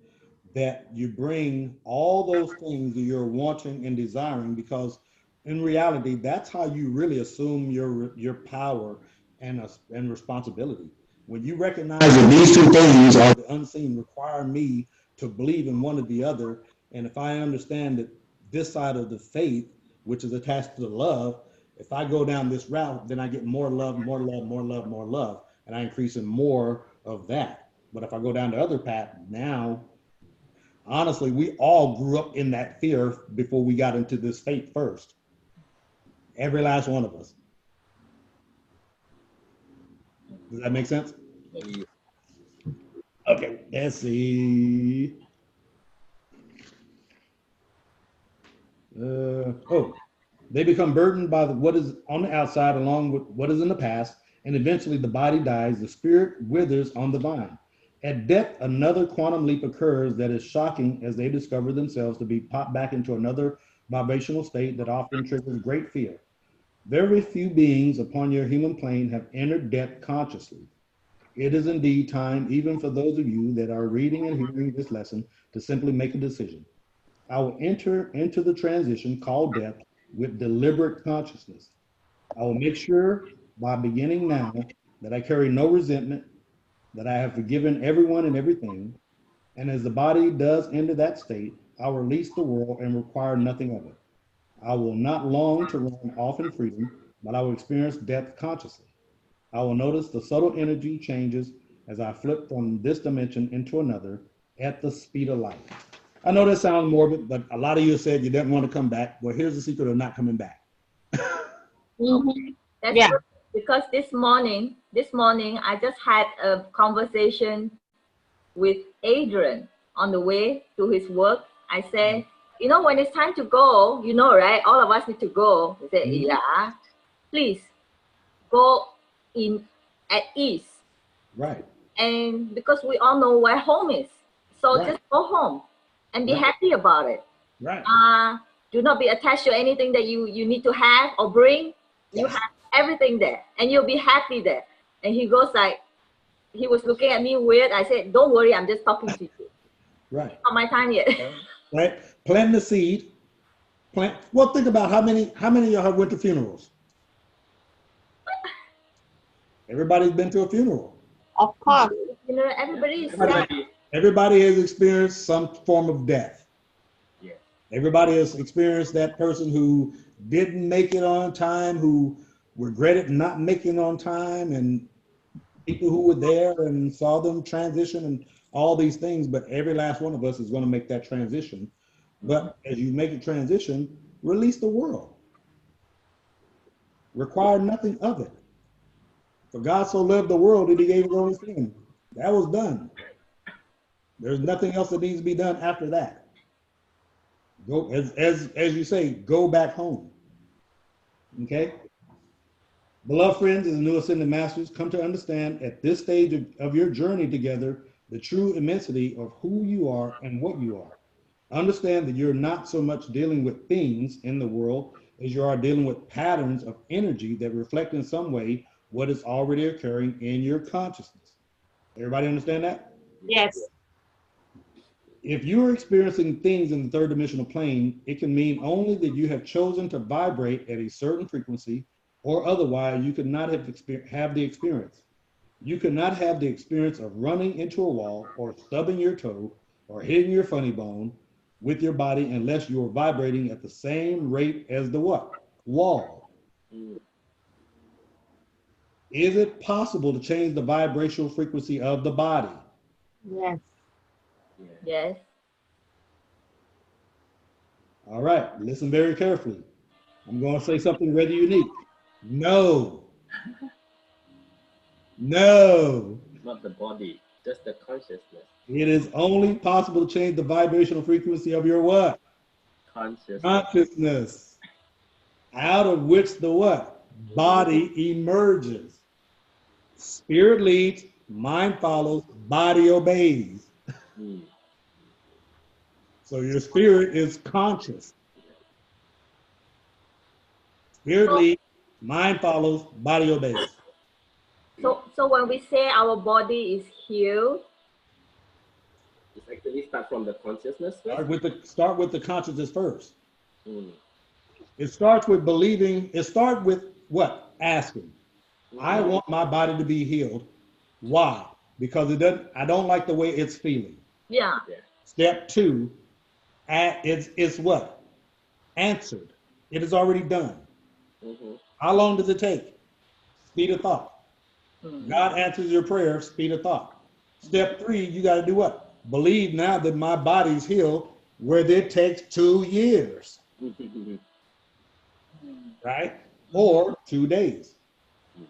that you bring all those things that you're wanting and desiring, because in reality, that's how you really assume your power and responsibility. When you recognize that these two things are the unseen, require me to believe in one or the other, and if I understand that this side of the faith, which is attached to the love, if I go down this route, then I get more love, more love, more love, more love, and I increase in more of that. But if I go down the other path, now, honestly, we all grew up in that fear before we got into this faith first. Every last one of us. Does that make sense? Okay, let's see. They become burdened by what is on the outside along with what is in the past, and eventually the body dies, the spirit withers on the vine. At death, another quantum leap occurs that is shocking as they discover themselves to be popped back into another vibrational state that often triggers great fear. Very few beings upon your human plane have entered death consciously. It is indeed time, even for those of you that are reading and hearing this lesson, to simply make a decision. I will enter into the transition called death with deliberate consciousness. I will make sure by beginning now that I carry no resentment, that I have forgiven everyone and everything, and as the body does enter that state, I'll release the world and require nothing of it. I will not long to run off in freedom, but I will experience death consciously. I will notice the subtle energy changes as I flip from this dimension into another at the speed of light. I know that sounds morbid, but a lot of you said you didn't want to come back. Well, here's the secret of not coming back. That's good, because this morning I just had a conversation with Adrian on the way to his work. I said, you know, when it's time to go, you know, right? All of us need to go. He said, yeah, please go in at ease. Right. And because we all know where home is. So just go home and be happy about it. Right. Do not be attached to anything that you need to have or bring. You have everything there and you'll be happy there. And he goes like, he was looking at me weird. I said, don't worry, I'm just talking to you. Right. It's not my time yet. Right. Plant the seed. Well, think about how many of y'all have went to funerals? Everybody's been to a funeral. Of course. You know, everybody is sad. Everybody has experienced some form of death. Yeah. Everybody has experienced that person who didn't make it on time, who regretted not making it on time, and people who were there and saw them transition and all these things. But every last one of us is going to make that transition. But as you make a transition, release the world. Require nothing of it. For God so loved the world that he gave his only son. That was done. There's nothing else that needs to be done after that. Go, as you say, go back home. Okay? Beloved friends, as the new ascended masters, come to understand at this stage of your journey together the true immensity of who you are and what you are. Understand that you're not so much dealing with things in the world as you are dealing with patterns of energy that reflect in some way what is already occurring in your consciousness. Everybody understand that? Yes. If you're experiencing things in the third dimensional plane, it can mean only that you have chosen to vibrate at a certain frequency, or otherwise you could not have the experience. You could not have the experience of running into a wall or stubbing your toe or hitting your funny bone with your body unless you are vibrating at the same rate as the what? Wall. Is it possible to change the vibrational frequency of the body? Yes. Yes. All right, listen very carefully. I'm going to say something rather unique. No. No. Not the body, just the consciousness. It is only possible to change the vibrational frequency of your what? Consciousness. Consciousness. Out of which the what? Body emerges. Spirit leads, mind follows, body obeys. Mm. So your spirit is conscious. Spirit leads, mind follows, body obeys. So when we say our body is healed, It's actually start from the consciousness first. Start with the consciousness first. Mm. It starts with believing. It starts with what? Asking. I want my body to be healed. Why? Because I don't like the way it's feeling. yeah. Step 2, it's what? Answered. It is already done. Mm-hmm. How long does it take? Speed of thought. Mm-hmm. God answers your prayer, speed of thought. Step 3, you got to do what? Believe now that my body's healed, where it takes 2 years, right? Or 2 days.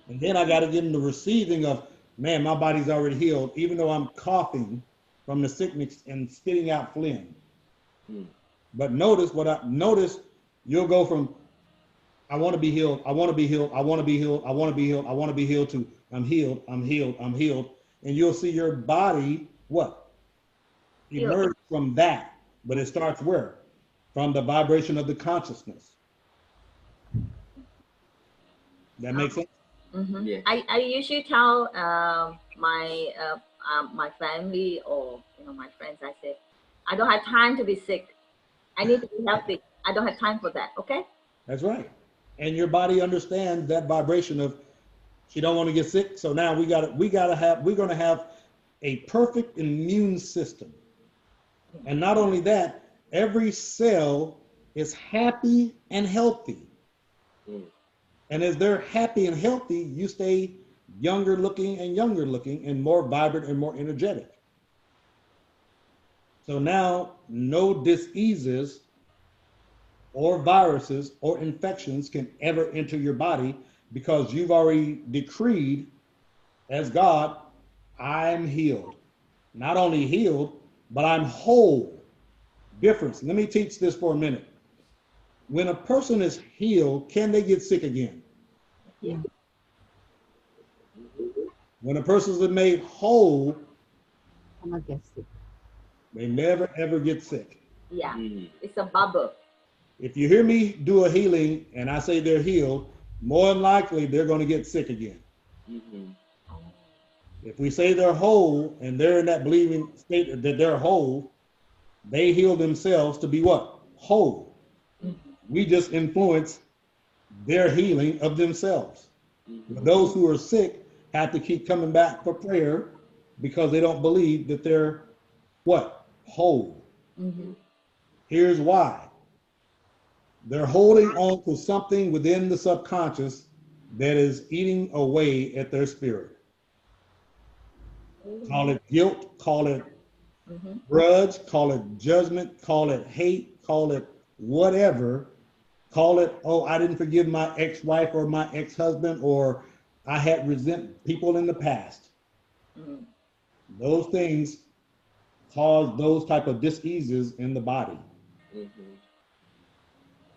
And then I got to get in the receiving of, man, my body's already healed, even though I'm coughing from the sickness and spitting out phlegm. Mm. But notice you'll go from, I want to be healed, I want to be healed, I want to be healed, I want to be healed, I want to be healed, to I'm healed, I'm healed, I'm healed. And you'll see your body, what? Emerge from that. But it starts where? From the vibration of the consciousness. That makes sense? Mm-hmm. Yeah. I usually tell my family or my friends, I say, I don't have time to be sick. I need to be healthy. I don't have time for that. Okay. That's right. And your body understands that vibration of, she don't want to get sick. So now we're going to have a perfect immune system. And not only that, every cell is happy and healthy. Mm. And as they're happy and healthy, you stay younger looking and more vibrant and more energetic. So now no diseases or viruses or infections can ever enter your body, because you've already decreed as God, I'm healed. Not only healed, but I'm whole. Difference. Let me teach this for a minute. When a person is healed, can they get sick again? Yeah. When a person is made whole, I'm not get sick. they never ever get sick. Yeah. Mm. It's a bubble. If you hear me do a healing and I say they're healed, more than likely they're going to get sick again. Mm-hmm. If we say they're whole and they're in that believing state that they're whole, they heal themselves to be what? Whole. We just influence their healing of themselves. Mm-hmm. But those who are sick have to keep coming back for prayer because they don't believe that they're what? Whole. Mm-hmm. Here's why. They're holding on to something within the subconscious that is eating away at their spirit. Call it guilt, call it grudge, call it judgment, call it hate, call it whatever. Call it, oh, I didn't forgive my ex-wife or my ex-husband, or I had resent people in the past. Mm-hmm. Those things cause those type of diseases in the body. Mm-hmm.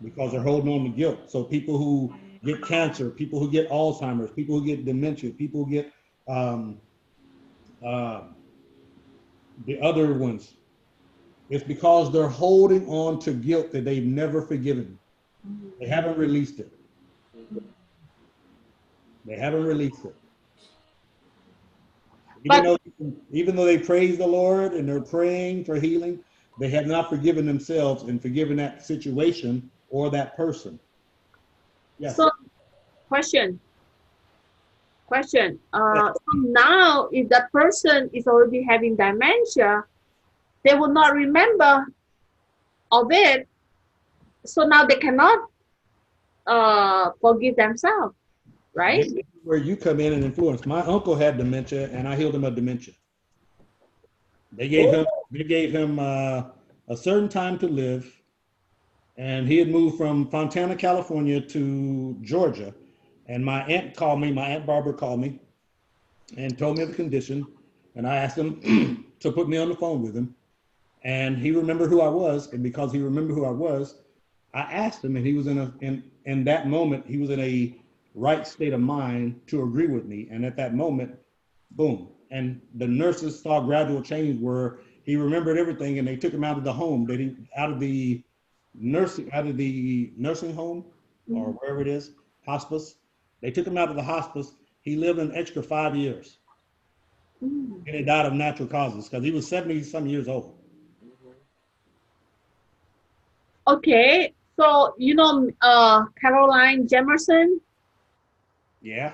Because they're holding on to guilt. So people who get cancer, people who get Alzheimer's, people who get dementia, people who get the other ones, it's because they're holding on to guilt that they've never forgiven. They haven't released it. They haven't released it. Even though they praise the Lord and they're praying for healing, they have not forgiven themselves and forgiven that situation or that person. Yes. So, question. So now, if that person is already having dementia, they will not remember of it. So now they cannot forgive themselves, right? where you come in and influence. My uncle had dementia, and I healed him of dementia. They gave him a certain time to live, and he had moved from Fontana, California to Georgia. And my aunt Barbara called me and told me of the condition. And I asked him to put me on the phone with him. And he remembered who I was. And because he remembered who I was, I asked him, and he was in that moment, he was in a right state of mind to agree with me. And at that moment, boom. And the nurses saw gradual change where he remembered everything, and they took him out of the home, out of the nursing home or wherever it is, hospice. They took him out of the hospice. He lived an extra 5 years. And he died of natural causes because he was 70-some years old. Okay, so you know Caroline Jamerson? Yeah.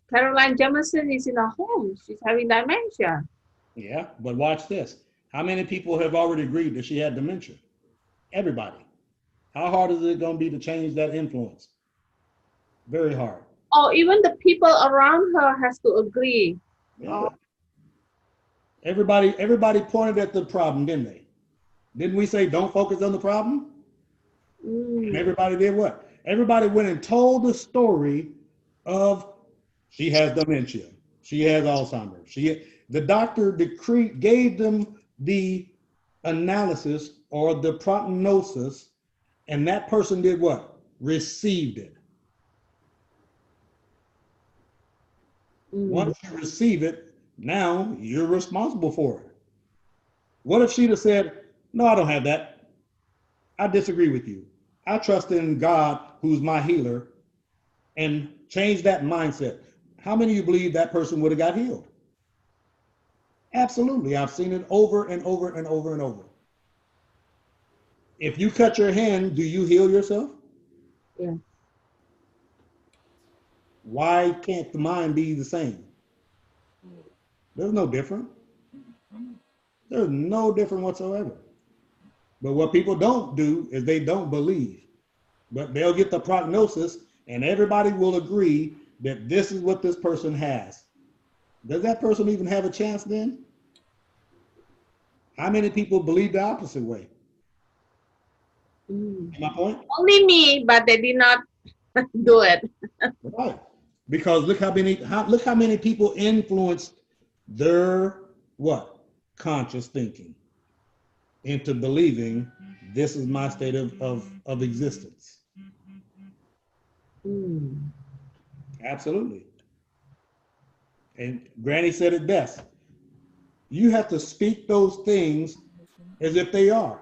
Caroline Jamerson is in a home. She's having dementia. Yeah, but watch this. How many people have already agreed that she had dementia? Everybody. How hard is it going to be to change that influence? Very hard. Oh, even the people around her has to agree. Yeah. Everybody pointed at the problem, didn't they? Didn't we say don't focus on the problem? And everybody did what? Everybody went and told the story of she has dementia. She has Alzheimer's. The doctor gave them the analysis or the prognosis, and that person did what? Received it. Once you receive it, now you're responsible for it. What if she'd have said, no, I don't have that. I disagree with you. I trust in God, who's my healer, and change that mindset. How many of you believe that person would have got healed? Absolutely. I've seen it over and over and over and over. If you cut your hand, do you heal yourself? Yeah. Why can't the mind be the same? There's no different. There's no different whatsoever. But what people don't do is they don't believe. But they'll get the prognosis, and everybody will agree that this is what this person has. Does that person even have a chance then? How many people believe the opposite way? My point? Only me, but they did not do it. Right. Because look how many people influenced their what? Conscious thinking into believing this is my state of existence. Absolutely. And Granny said it best. You have to speak those things as if they are.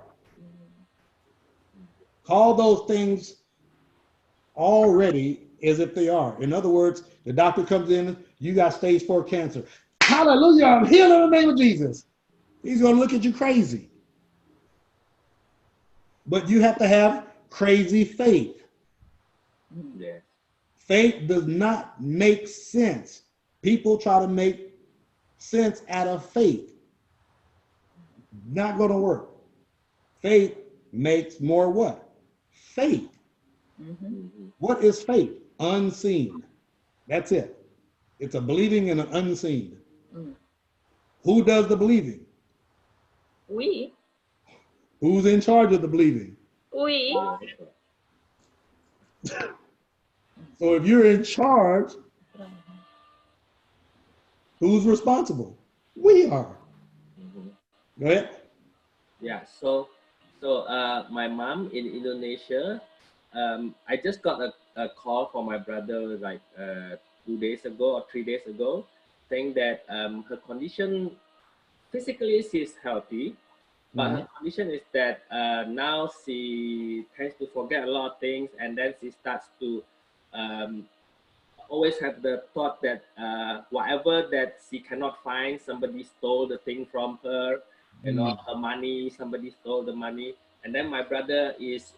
Call those things already as if they are. In other words, the doctor comes in, you got stage 4 cancer. Hallelujah, I'm healed in the name of Jesus. He's going to look at you crazy. But you have to have crazy faith. Yeah. Faith does not make sense. People try to make sense out of faith. Not going to work. Faith makes more what? Faith. What is faith? Unseen. That's it. It's a believing in an unseen. Who does the believing? We. Who's in charge of the believing? We. So if you're in charge, who's responsible? We are. Go ahead. Yeah. So my mom in Indonesia, I just got a call from my brother like 2 days ago or 3 days ago, saying that her condition physically she's healthy, but her condition is that now she tends to forget a lot of things, and then she starts to always have the thought that whatever that she cannot find, somebody stole the thing from her, you know, her money, somebody stole the money. And then my brother is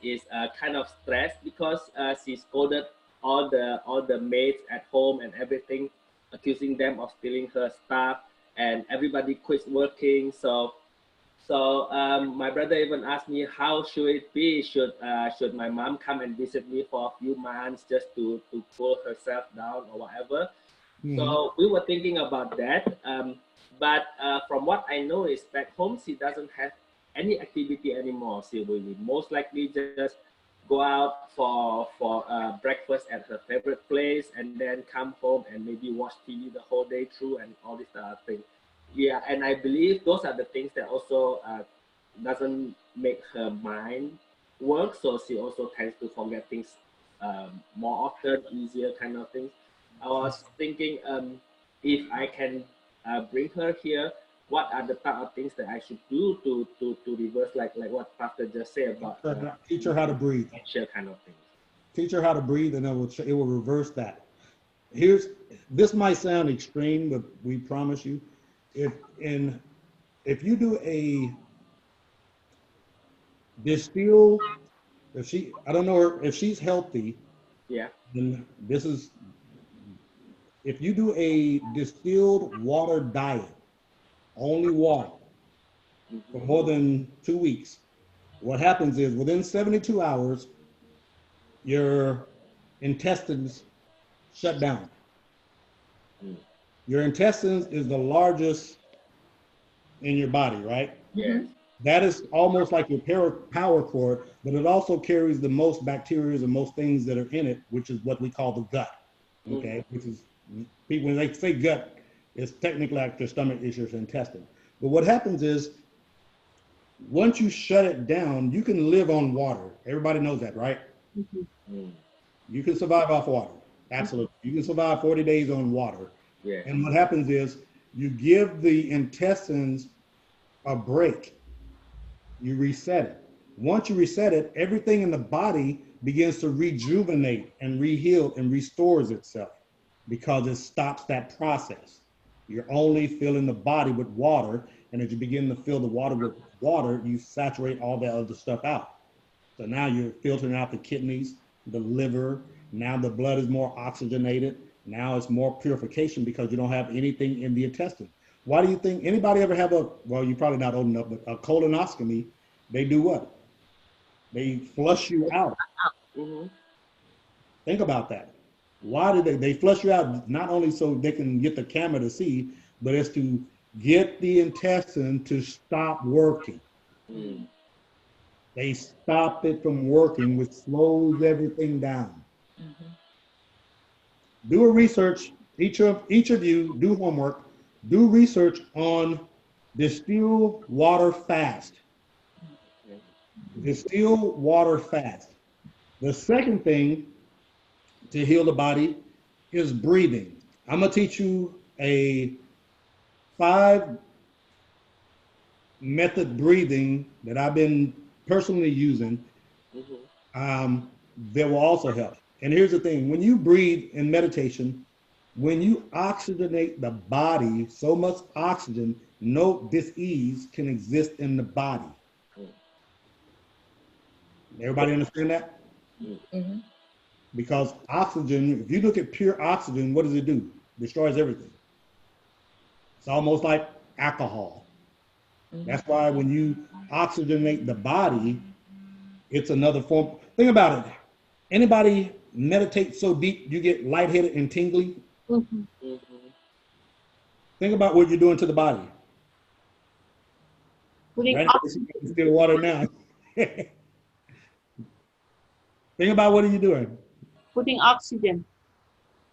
kind of stressed because she scolded all the maids at home and everything, accusing them of stealing her stuff, and everybody quits working. So So my brother even asked me how should it be? Should my mom come and visit me for a few months just to cool herself down or whatever? So we were thinking about that. But from what I know is back home she doesn't have any activity anymore. She will most likely just go out for breakfast at her favorite place and then come home and maybe watch TV the whole day through and all this thing. Yeah, and I believe those are the things that also doesn't make her mind work. So she also tends to forget things more often, easier kind of things. I was thinking if I can bring her here, what are the type of things that I should do to reverse like what Pastor just said about Teach her how to breathe. share kind of things. Teach her how to breathe, and it will reverse that. Here's this might sound extreme, but we promise you, if you do a distill, I don't know her if she's healthy, Yeah. then this is if you do a distilled water diet, only water for more than 2 weeks, what happens is within 72 hours, your intestines shut down. Your intestines is the largest in your body, right? Yes. That is almost like your power cord, but it also carries the most bacteria and most things that are in it, which is what we call the gut. Okay, which is people when they say gut, it's technically like your stomach is your intestine. But what happens is once you shut it down, you can live on water. Everybody knows that, right? You can survive off water. Absolutely. You can survive 40 days on water. Yeah. And what happens is you give the intestines a break. You reset it. Once you reset it, everything in the body begins to rejuvenate and reheal and restores itself because it stops that process. You're only filling the body with water, and as you begin to fill the water with water, you saturate all that other stuff out. So now you're filtering out the kidneys, the liver. Now the blood is more oxygenated. Now it's more purification because you don't have anything in the intestine. Why do you think anybody ever have well, you're probably not old enough, but a colonoscopy, they do what? They flush you out. Think about that. Why do they flush you out? Not only so they can get the camera to see, but it's to get the intestine to stop working. They stop it from working, which slows everything down. Do a research. Each of you do homework. Do research on distill water fast. Distill water fast. The second thing to heal the body is breathing. I'm gonna teach you a 5-method breathing that I've been personally using. That will also help. And here's the thing: when you breathe in meditation, when you oxygenate the body, so much oxygen, no dis-ease can exist in the body. Everybody understand that? Because oxygen, if you look at pure oxygen, what does it do? Destroys everything. It's almost like alcohol. That's why when you oxygenate the body, it's another form. Think about it. Anybody meditate so deep you get lightheaded and tingly? Think about what you're doing to the body. Putting Right? oxygen. Still water now. Think about what are you doing? Putting oxygen.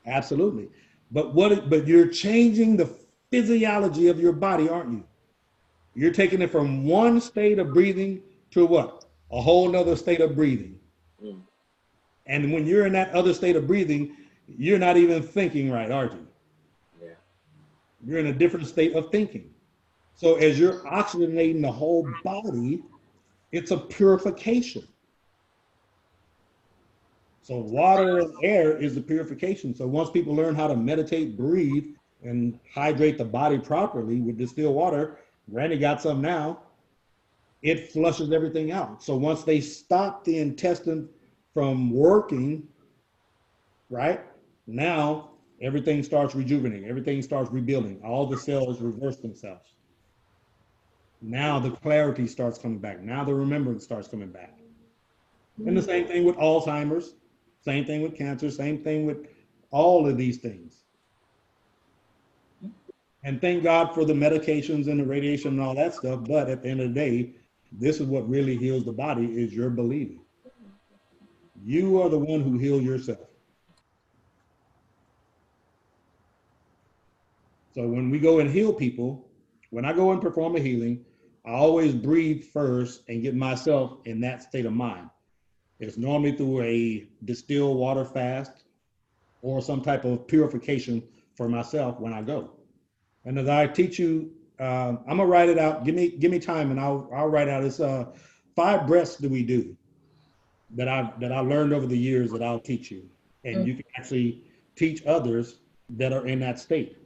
Absolutely. But you're changing the physiology of your body, aren't you? You're taking it from one state of breathing to what? A whole nother state of breathing. And when you're in that other state of breathing, you're not even thinking right, are you? Yeah. You're in a different state of thinking. So as you're oxygenating the whole body, it's a purification. So water and air is the purification. So once people learn how to meditate, breathe, and hydrate the body properly with distilled water, Randy got some now, it flushes everything out. So once they stop the intestine from working, right, now everything starts rejuvenating, everything starts rebuilding, all the cells reverse themselves. Now the clarity starts coming back. Now the remembrance starts coming back. And the same thing with Alzheimer's, same thing with cancer, same thing with all of these things. And thank God for the medications and the radiation and all that stuff. But at the end of the day, this is what really heals the body is your believing. You are the one who heal yourself. So when we go and heal people, when I go and perform a healing, I always breathe first and get myself in that state of mind. It's normally through a distilled water fast or some type of purification for myself when I go. And as I teach you, I'm gonna write it out. Give me time, and I'll write out. It's 5 breaths that we do that I learned over the years that I'll teach you, and you can actually teach others that are in that state.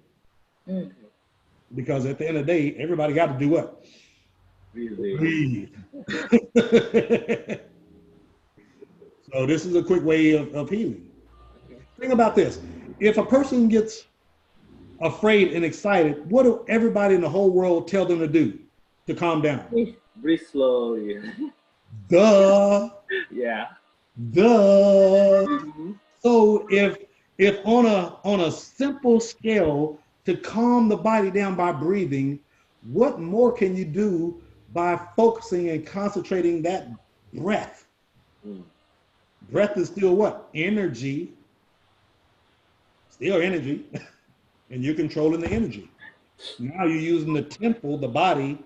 Because at the end of the day, everybody got to do what? Breathe. So this is a quick way of healing. Think about this. If a person gets afraid and excited, what do everybody in the whole world tell them to do to calm down? Breathe slowly. Duh. Yeah. Duh. So if on a simple scale to calm the body down by breathing, what more can you do by focusing and concentrating that breath? Breath is still what? Energy. Still energy. And you're controlling the energy. Now you're using the temple, the body,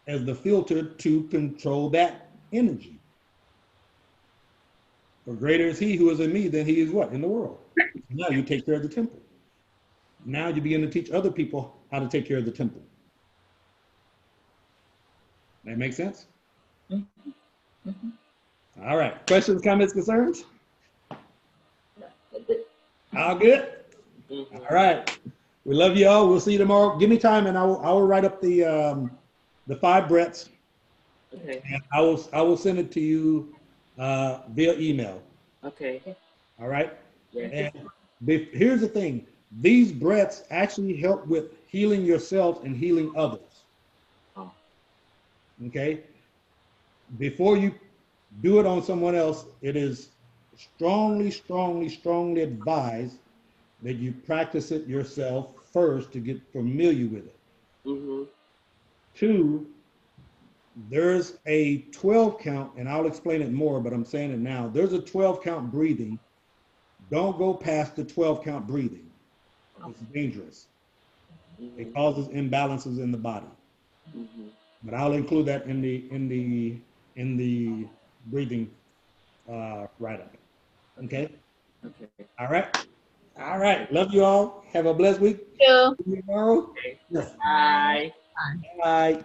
as the filter to control that energy. For greater is he who is in me than he is what? In the world. Now you take care of the temple. Now you begin to teach other people how to take care of the temple. That make sense? All right. Questions, comments, concerns? All good? All right. We love you all. We'll see you tomorrow. Give me time, and I will write up the 5 breaths. Okay. And I will send it to you via email. Okay. All right. Yeah. And here's the thing: these breaths actually help with healing yourself and healing others. Oh. Okay. Before you do it on someone else, it is strongly, strongly, strongly advised that you practice it yourself first to get familiar with it. 2, there's a 12 count, and I'll explain it more, but I'm saying it now. There's a 12 count breathing. Don't go past the 12 count breathing. It's dangerous. It causes imbalances in the body. But I'll include that in the breathing write-up. Okay? Okay. All right. All right. Love you all. Have a blessed week. Thank you. See you tomorrow. Okay. Yes. Bye. Bye.